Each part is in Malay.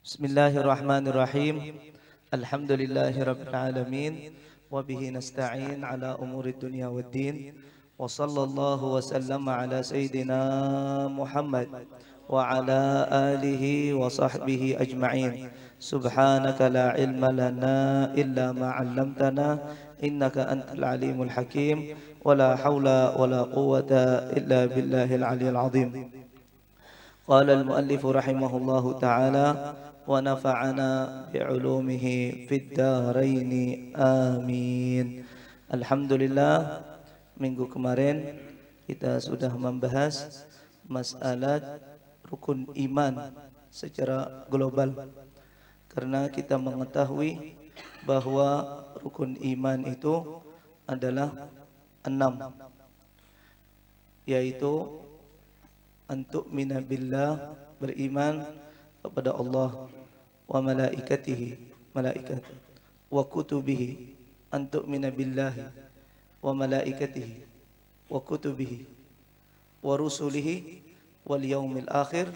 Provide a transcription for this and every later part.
Bismillahirrahmanirrahim. Alhamdulillahirabbil alamin wa bihi nasta'in ala umuri dunya waddin. Wa sallallahu wa sallama ala sayyidina Muhammad wa ala alihi wa sahbihi ajma'in. Subhanaka la ilma lana illa ma 'allamtana innaka antal alimul hakim. Wa la haula wa la quwwata illa billahil aliyyil azim. قال المؤلف رحمه الله تعالى ونفعنا بعلومه في الدارين آمين. Alhamdulillah, minggu kemarin kita sudah membahas masalah rukun iman secara global, karena kita mengetahui bahwa rukun iman itu adalah 6, yaitu antuk minabillah, beriman kepada Allah, wa malaikatihi, malaikat, wa kutubihi, antuk minabillahi wa malaikatihi wa kutubihi wa rusulihi wal yaumil akhir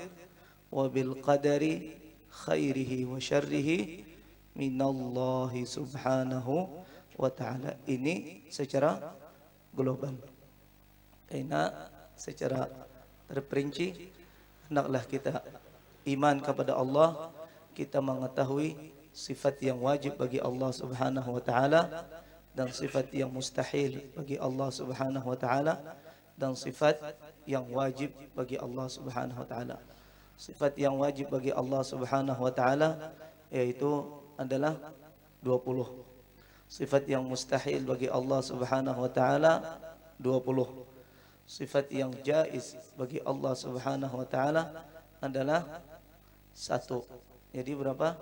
wa bil qadari khairihi wa syarrihi minallahi subhanahu wa ta'ala. Ini secara global. Karena secara terperinci, hendaklah kita iman kepada Allah, kita mengetahui sifat yang wajib bagi Allah Subhanahu wa taala dan sifat yang mustahil bagi Allah Subhanahu wa taala dan sifat yang wajib bagi Allah Subhanahu wa taala. Sifat yang wajib bagi Allah Subhanahu wa taala yaitu adalah 20. Sifat yang mustahil bagi Allah Subhanahu wa taala 20. Sifat yang jaiz bagi Allah Subhanahu wa taala adalah 1. Jadi berapa?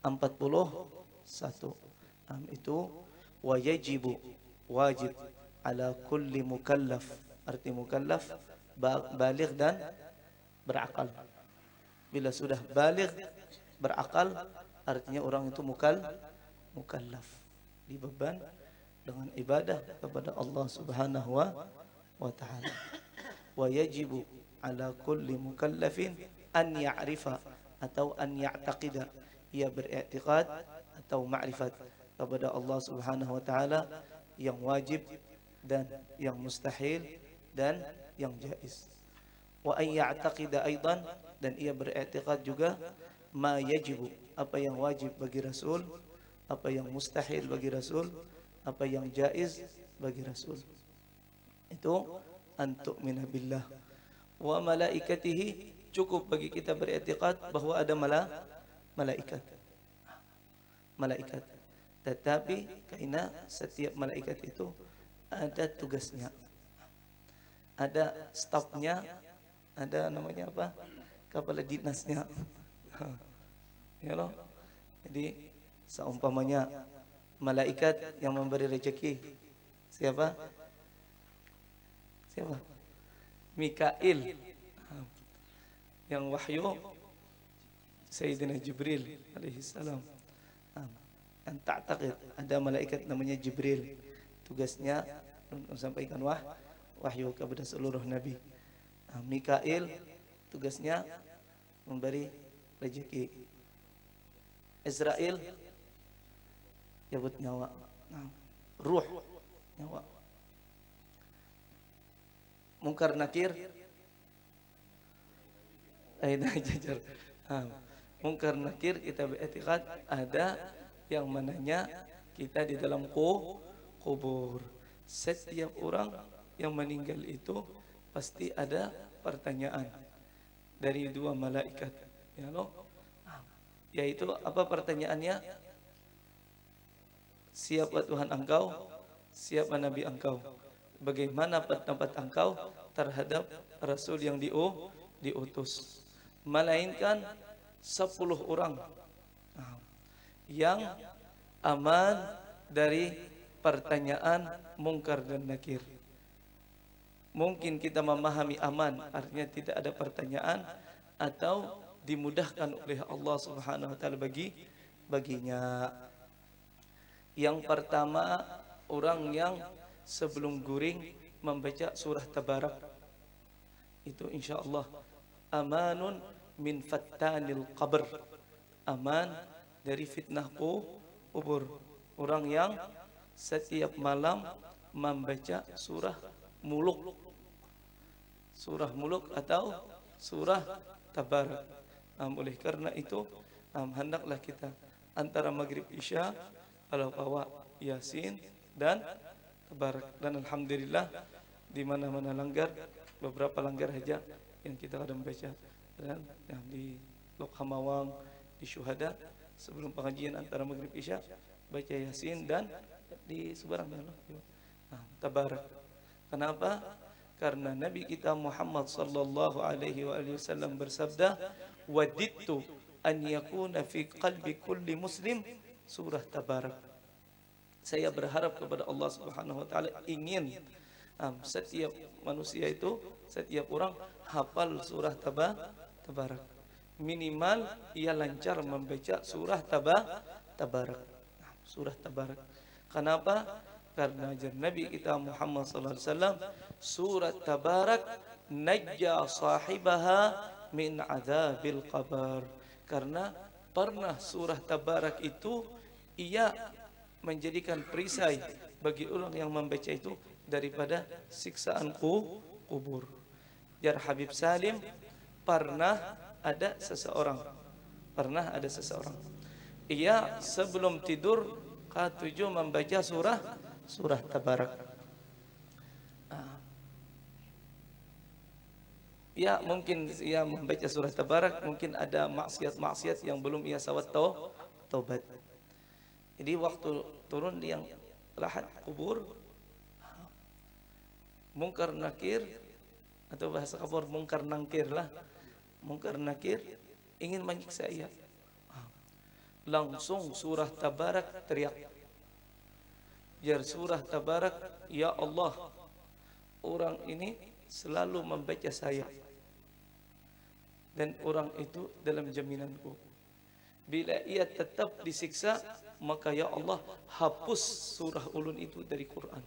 41. Itu wa yajibu, wajib, ala kulli mukallaf. Arti mukallaf baligh dan berakal. Bila sudah baligh berakal, artinya orang itu mukallaf, dibeban dengan ibadah kepada Allah Subhanahu wa ta'ala. Wa yajibu ala kulli mukallafin an ya'rifa atau an ya'taqida, ia beriktikad atau ma'rifat kepada Allah Subhanahu wa ta'ala yang wajib dan yang mustahil dan yang jaiz. Wa an ya'taqida aidan, dan ia beriktikad juga ma yajibu, apa yang wajib bagi Rasul, apa yang mustahil bagi Rasul, apa yang jaiz bagi Rasul. Itu antuk minabillah wa malaikatihi. Cukup bagi kita beriktikad bahwa ada malaikat. Tetapi karena setiap malaikat itu ada tugasnya, ada stafnya, ada namanya apa, kepala dinasnya. Ya loh. Jadi seumpamanya malaikat yang memberi rezeki siapa? Mikail. Yang wahyu Sayyidina Jibril alaihi salam. Yang ta'taqid ada malaikat namanya Jibril, tugasnya menyampaikan wahyu kepada seluruh nabi. Mikail tugasnya memberi rezeki. Israel jabut nyawa, ruh, nyawa. Mungkar nakir aina jajar. Mungkar nakir kita beriktikad ada yang menanya kita di dalam kubur. Setiap orang yang meninggal itu pasti ada pertanyaan dari 2 malaikat, ya loh. Yaitu apa pertanyaannya? Siapa Tuhan engkau? Siapa nabi engkau? Bagaimana pendapat engkau terhadap Rasul yang diutus? Melainkan 10 orang yang aman dari pertanyaan mungkar dan nakir. Mungkin kita memahami aman artinya tidak ada pertanyaan atau dimudahkan oleh Allah Subhanahu wa taala baginya. Yang pertama, orang yang sebelum guring membaca surah Tabarak, itu insyaallah amanun min fattanil qabr, aman dari fitnah kubur. Orang yang setiap malam membaca surah muluk, atau surah tabarak. Oleh karena itu hendaklah kita antara maghrib isya kalau bawa yasin dan tabarak. Dan alhamdulillah di mana-mana langgar, beberapa langgar saja yang kita kadang baca, dan yang di Lok Hamawang, di Syuhada, sebelum pengajian antara maghrib isya baca yasin, dan di sebarang tabarak. Kenapa? Karena Nabi kita Muhammad sallallahu alaihi wasallam bersabda, "Wadittu an yakuna fi qalbi kulli muslim surah tabarak." Saya berharap kepada Allah Subhanahu wa taala, ingin setiap manusia itu, setiap orang hafal surah tabarak. Minimal ia lancar membaca surah tabarak. Surah tabarak. Kenapa? Karena ajar Nabi kita Muhammad sallallahu alaihi wasallam, surat tabarak najja sahibaha min adzabil qabr. Karena pernah surah tabarak itu ia menjadikan perisai bagi orang yang membaca itu daripada siksaan kubur. Jar Habib Salim, pernah ada seseorang ia sebelum tidur ketujuh membaca surah tabarak. Ya, mungkin ia membaca surah tabarak, mungkin ada maksiat-maksiat yang belum ia sawat taubat. Jadi waktu turun yang lahat kubur, mungkar nakir, atau bahasa kabur mungkar nangkir lah, mungkar nakir ingin menyiksa ia. Langsung surah tabarak teriak, jar surah tabarak, ya Allah, orang ini selalu membaca saya, dan orang itu dalam jaminanku. Bila ia tetap disiksa, maka ya Allah, hapus surah ulun itu dari Quran.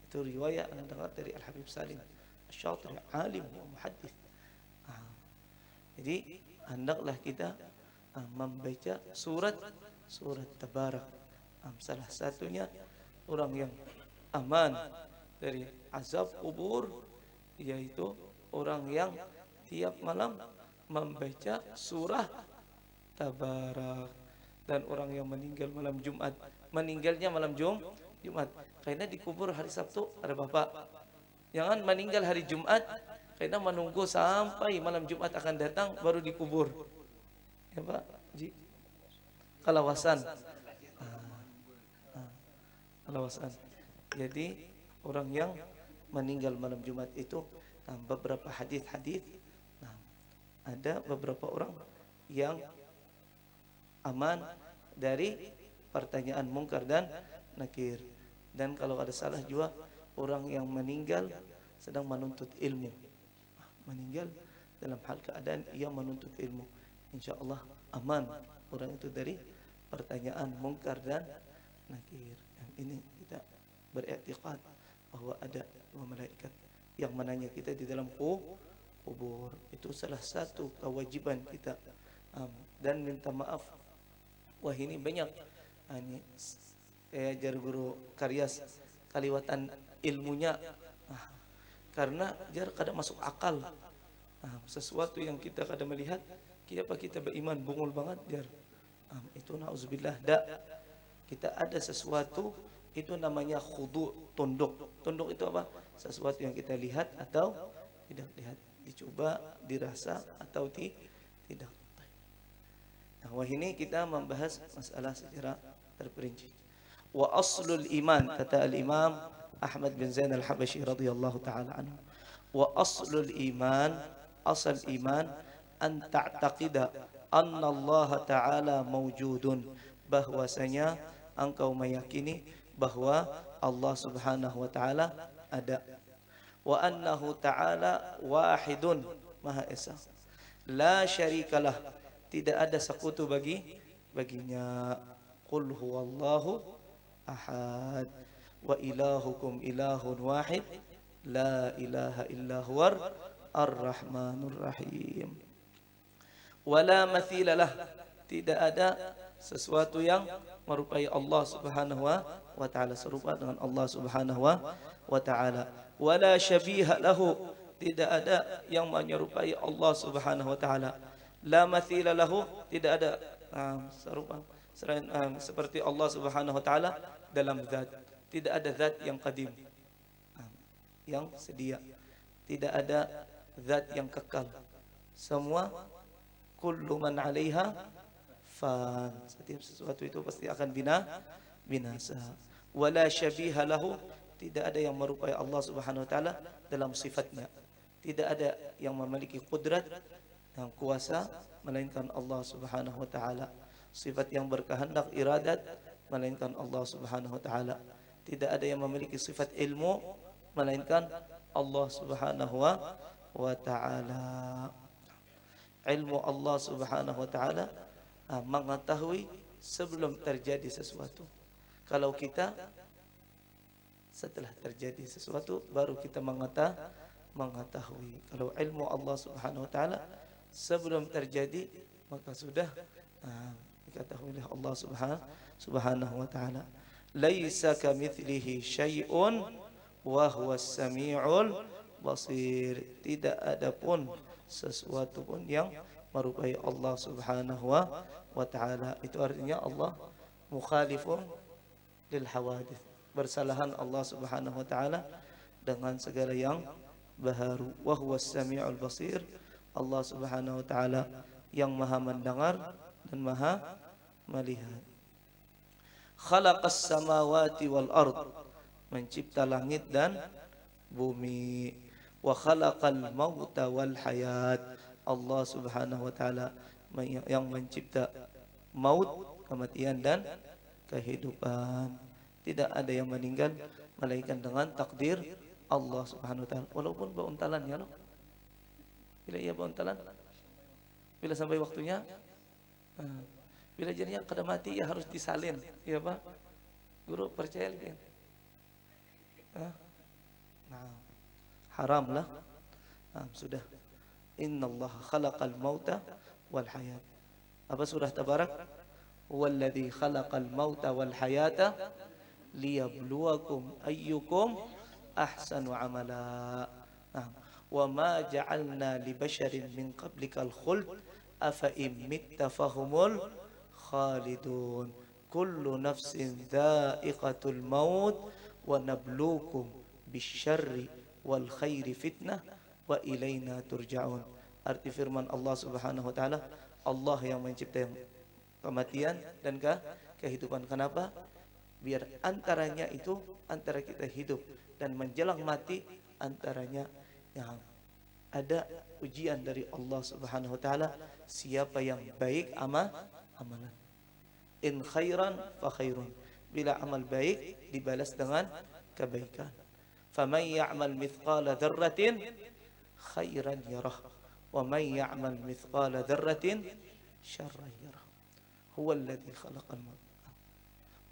Itu riwayat yang dengar dari Al Habib Salim Asy-Syatiri, alim wa muhaddits. Jadi hendaklah kita membaca surat tabarak. Salah satunya orang yang aman dari azab kubur, yaitu orang yang tiap malam membaca surah tabarak. Dan orang yang meninggal malam Jumat, meninggalnya malam Jumat, karena dikubur hari Sabtu, ada bapak. Jangan meninggal hari Jumat, karena menunggu sampai malam Jumat akan datang baru dikubur. Ya Pak Ji, kalawasan. Kalawasan. Jadi orang yang meninggal malam Jumat itu, beberapa hadis-hadis, ada beberapa orang yang aman dari pertanyaan mungkar dan nakir. Dan kalau ada salah juga, orang yang meninggal sedang menuntut ilmu, meninggal dalam hal keadaan ia menuntut ilmu, insya Allah aman orang itu dari pertanyaan mungkar dan nakir. Ini kita beriktikad bahwa ada dua malaikat yang menanya kita di dalam kubur. Itu salah satu kewajiban kita. Dan minta maaf, wah ini banyak ini saya ajar guru Karyas kaliwatan ilmunya, karena jar kadang masuk akal. Sesuatu yang kita kadang melihat, kita beriman bungul banget jar. Itu nauzubillah, kita ada sesuatu itu namanya khudu, tunduk. Tunduk itu apa? Sesuatu yang kita lihat atau tidak lihat, dicoba, dirasa atau tidak. Wah ini kita membahas masalah secara terperinci. Wa aslul iman, kata al-Imam Ahmad bin Zain al-Habashi radhiyallahu taala anhu. Wa aslul iman, asal iman, an ta'taqida anna Allah taala mawjudun, bahwasanya engkau meyakini bahwa Allah Subhanahu wa taala ada. Wa annahu taala wahidun, maha esa. La syarikalah, tidak ada sekutu baginya. Qul huwallahu ahad wa ilahukum ilahun wahid la ilaha illa huwar Ar-Rahmanur Rahim. Wala mathilalah, tidak ada sesuatu yang merupai Allah Subhanahu wa taala, serupa dengan Allah Subhanahu wa taala. Wala syabiha lahu, tidak ada yang menyerupai Allah Subhanahu wa taala. La mathila lahu, tidak ada serupa selain seperti Allah Subhanahu wa taala dalam zat. Tidak ada zat yang qadim, yang sedia. Tidak ada zat yang kekal. Semua kullu man 'alaiha fan. Setiap sesuatu itu pasti akan binasa. Wala syabiha lahu, tidak ada yang merupai Allah Subhanahu wa taala dalam sifatnya. Tidak ada yang memiliki kudrat yang kuasa melainkan Allah Subhanahu wa taala. Sifat yang berkehendak, iradat, melainkan Allah Subhanahu wa taala. Tidak ada yang memiliki sifat ilmu melainkan Allah Subhanahu wa taala. Ilmu Allah Subhanahu wa taala mengetahui sebelum terjadi sesuatu. Kalau kita setelah terjadi sesuatu baru kita mengetahui. Kalau ilmu Allah Subhanahu wa taala sebelum terjadi maka sudah diketahui oleh Allah Subhanahu wa taala. Laisa kamitslihi syai'un wa huwas samiul basir. Tidak ada pun sesuatu pun yang merupai Allah Subhanahu wa taala. Itu artinya Allah mukhalifun lil hawadits. Bersalahan Allah Subhanahu wa taala dengan segala yang baharu. Wa huwas samiul basir. Allah Subhanahu wa taala yang maha mendengar dan maha melihat. Khalaqas samawati wal ard, mencipta langit dan bumi. Wa khalaqal mauta wal hayat, Allah Subhanahu wa taala yang mencipta maut, kematian dan kehidupan. Tidak ada yang meninggal melainkan dengan takdir Allah Subhanahu wa taala. Walaupun beuntalan ya loh. Bila ia beuntalan, bila sampai waktunya, bila jadinya kada mati ya harus disalin, ya Pak. Guru percaya kan? Nah, haram lah. Sudah. Innallaha khalaqal mauta wal hayat. Apa surah Tabarak? Huwallazi khalaqal mauta wal hayata liyabluwakum ayyukum ahsanu amala. Wa ma ja'alna li basharin min qablikal khuld afa in mitta fahumul khalidun. Kullu nafsin dha'iqatul maut wa nabluukum bisyarri wal khairi fitnah wa ilaina turja'un. Arti firman Allah Subhanahu wa taala, Allah yang mencipta kematian dan kehidupan. Kenapa? Biar antaranya itu, antara kita hidup dan menjelang mati, antaranya yang ada ujian dari Allah Subhanahu wa taala, siapa yang baik amalan. In khairan fa khairun, bila amal baik dibalas dengan kebaikan. Faman ya'mal mithqala dzarratin khairan yarah wa man ya'mal mithqala dzarratin syarran yarah. Huwallazi khalaqal maut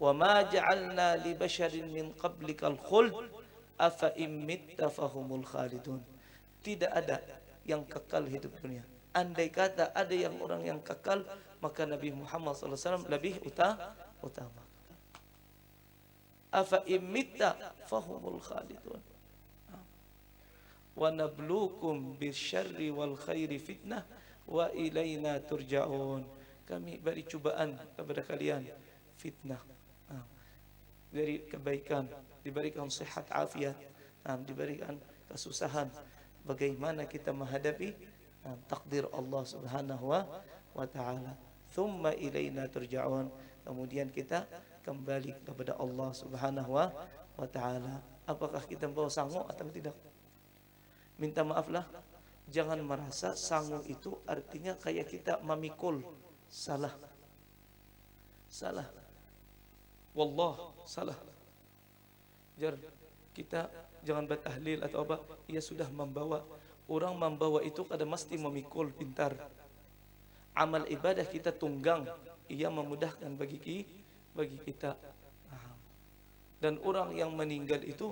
wa ma ja'alna li basharin min qablikal khuld afa in mitta fahumul khalidun. Tidak ada yang kekal hidup dunia. Andai kata ada yang orang yang kekal, maka Nabi Muhammad SAW lebih utama. Afa in mitta fahumul khalidun. Wa nabluukum bisyarri wal khairi fitnah wa ilaina turja'un. Kami beri cubaan kepada kalian, fitnah. Dari kebaikan, diberikan sehat afiat, diberikan kesusahan. Bagaimana kita menghadapi takdir Allah Subhanahu wa taala. Thumma ilaina turja'un. Kemudian kita kembali kepada Allah Subhanahu wa taala. Apakah kita bawa sangu atau tidak? Minta maaflah, jangan merasa sangu itu artinya kayak kita memikul. Salah. Wallah, salah. Kita jangan bertahlil atau apa. Ia sudah membawa. Orang membawa itu kada mesti memikul, pintar. Amal ibadah kita tunggang, ia memudahkan bagi kita. Dan orang yang meninggal itu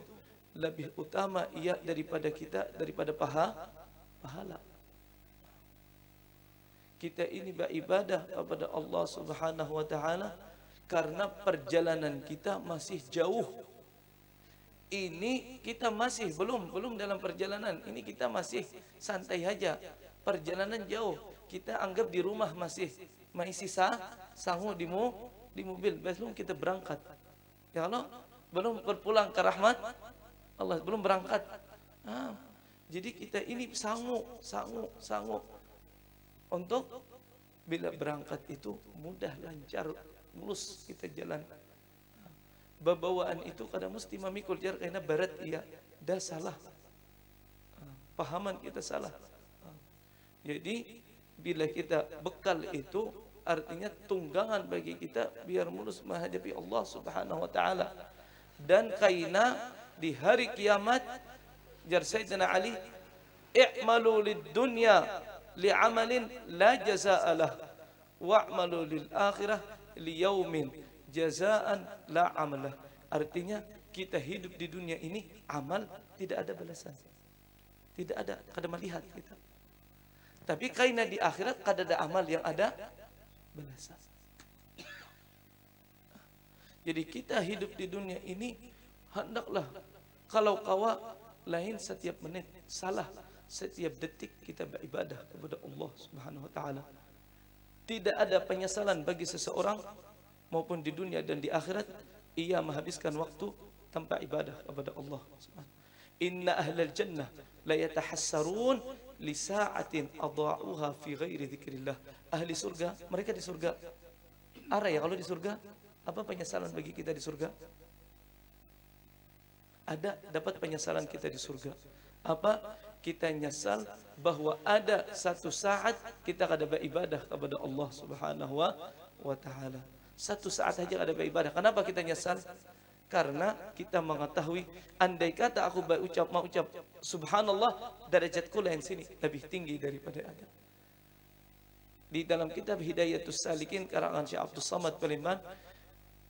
lebih utama ia daripada kita, daripada pahala. Kita ini beribadah kepada Allah Subhanahu wa taala karena perjalanan kita masih jauh. Ini kita masih belum dalam perjalanan. Ini kita masih santai aja. Perjalanan jauh. Kita anggap di rumah masih sisa sangu di mobil. Belum kita berangkat. Ya Allah, belum berpulang ke rahmat Allah, belum berangkat. Jadi kita ini sangu untuk bila berangkat itu mudah, lancar, mulus kita jalan. Babawaan itu kadang mesti memikul jar karena barat iya dah salah. Pahaman kita salah. Jadi bila kita bekal itu artinya tunggangan bagi kita biar mulus menghadapi Allah Subhanahu wa taala. Dan kaina di hari kiamat jar Sayyidina Ali, i'malu lid dunya li'amalin la jazaa'a lah wa'malu lil akhirah liyaumin jazaan la amalah. Artinya kita hidup di dunia ini amal tidak ada balasan. Tidak ada, kada melihat kita. Tapi kaina di akhirat kada ada amal yang ada balasan. Jadi kita hidup di dunia ini hendaklah kalau kawa lain setiap menit, salah setiap detik kita beribadah kepada Allah Subhanahu wa taala. Tidak ada penyesalan bagi seseorang maupun di dunia dan di akhirat ia menghabiskan waktu tanpa ibadah kepada Allah Subhanahu. Inna ahlal jannah la yatahassarun li sa'atin adha'uha fi ghairi dzikrillah. Ahli surga, mereka di surga. Ara ya kalau di surga, apa penyesalan bagi kita di surga? Ada dapat penyesalan kita di surga. Apa? Kita nyesal bahwa ada satu saat kita kada beribadah kepada Allah Subhanahu wa taala. Satu saat saja kada beribadah. Kenapa kita nyesal? Karena kita mengetahui andai kata aku mau ucap subhanallah, derajatku lain sini lebih tinggi daripada ada. Di dalam kitab Hidayatus Salikin karangan Syekh Abdul Samad Paliman,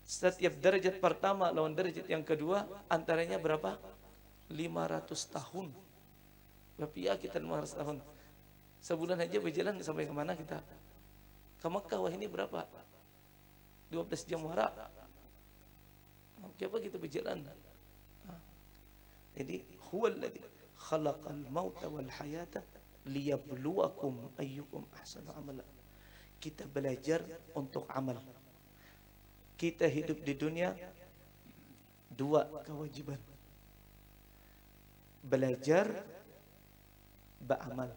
setiap derajat pertama lawan derajat yang kedua antaranya berapa? 500 tahun. Berapa ya kita 500 tahun? Sebulan aja berjalan sampai kemana kita? Ke Mekah, wah ini berapa? 12 jam wara. Coba kita berjalan. Jadi huwallazi khalaqal mauta wal hayata liyabluwakum ayyukum ahsanu amala. Kita belajar untuk amal. Kita hidup di dunia dua kewajiban. Belajar, beramal.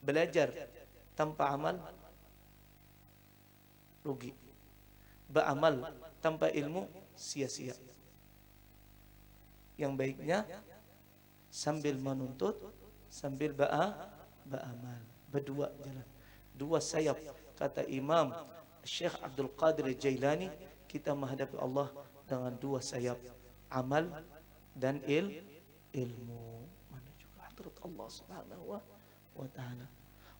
Belajar tanpa amal rugi. Beramal tanpa ilmu sia-sia. Yang baiknya sambil menuntut, sambil beramal. Berdua jalan. Dua sayap. Kata Imam Syekh Abdul Qadir Jailani, kita menghadapi Allah dengan dua sayap, amal dan ilmu menuju ke hadrat Allah Subhanahu wa taala.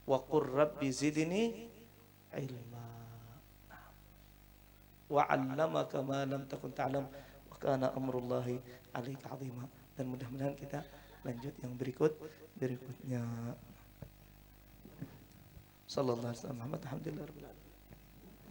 Wa qur rabbi zidni ilma wa 'allamaka ma lam takun ta'lam wa kana amrullahi 'alaika 'azima. Dan mudah-mudahan kita lanjut yang berikutnya. Sallallahu alaihi wasallam. Alhamdulillah rabbil alamin.